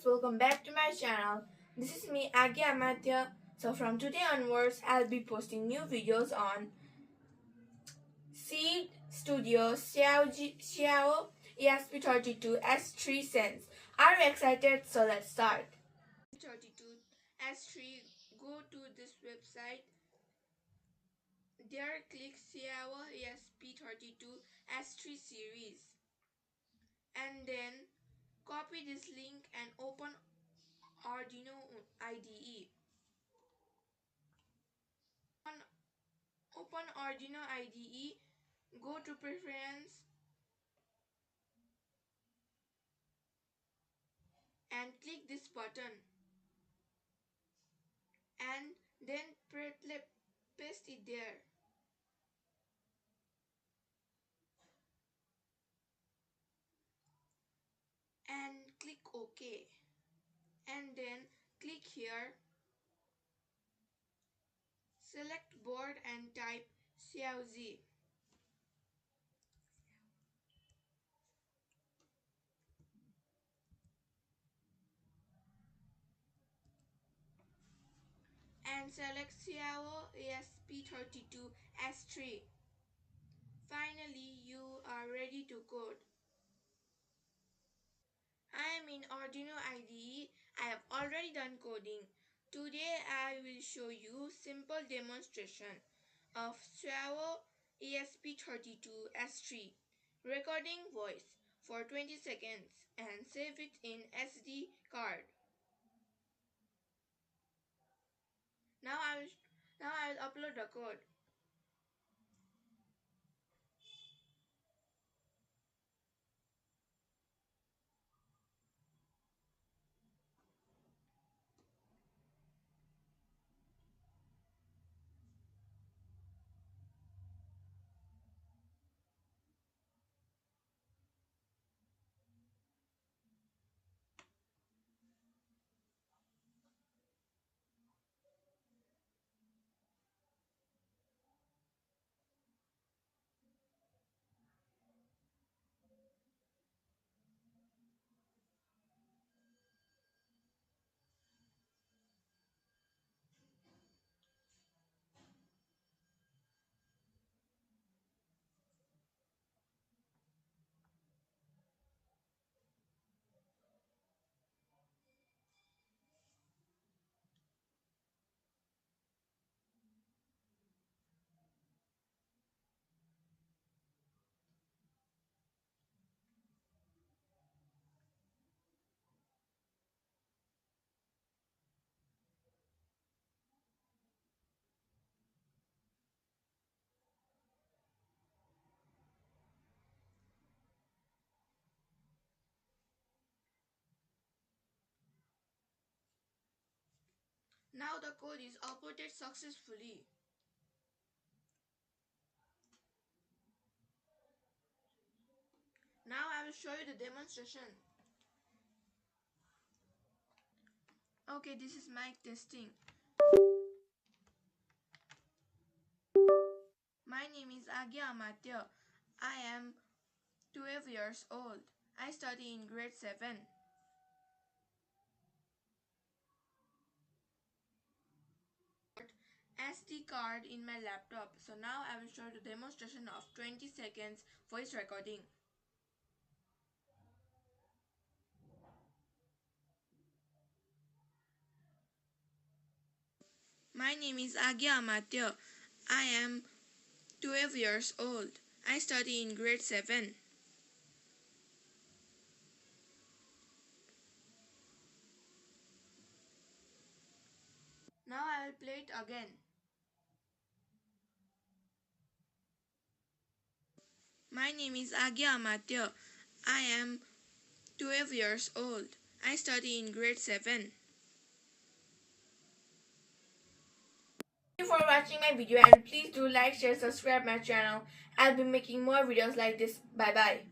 welcome back to my channel. This is me, Amatya. So from today onwards, I'll be posting new videos on Seed Studio XIAO ESP32-S3 Sense. Are you excited? So let's start. 32S3, go to this website. There click XIAO ESP32-S3 series. And then copy this link and open Arduino IDE. Open Arduino IDE, go to Preference and click this button and then paste it there and click OK and then click here, select board and type XIAO and select XIAO ESP32-S3. Finally, you are ready to code. I am in Arduino IDE. I have already done coding. Today I will show you simple demonstration of XIAO ESP32-S3 recording voice for 20 seconds and save it in SD card. Now I will upload the code. Now the code is uploaded successfully. Now I will show you the demonstration. Okay, this is mic testing. My name is Amatya. I am 12 years old. I study in grade 7. SD card in my laptop. So now I will show the demonstration of 20 seconds voice recording. My name is Amatya. I am 12 years old. I study in grade 7. Now I will play it again. My name is Amatya. I am 12 years old. I study in grade 7. Thank you for watching my video and please do like, share, subscribe my channel. I'll be making more videos like this. Bye bye.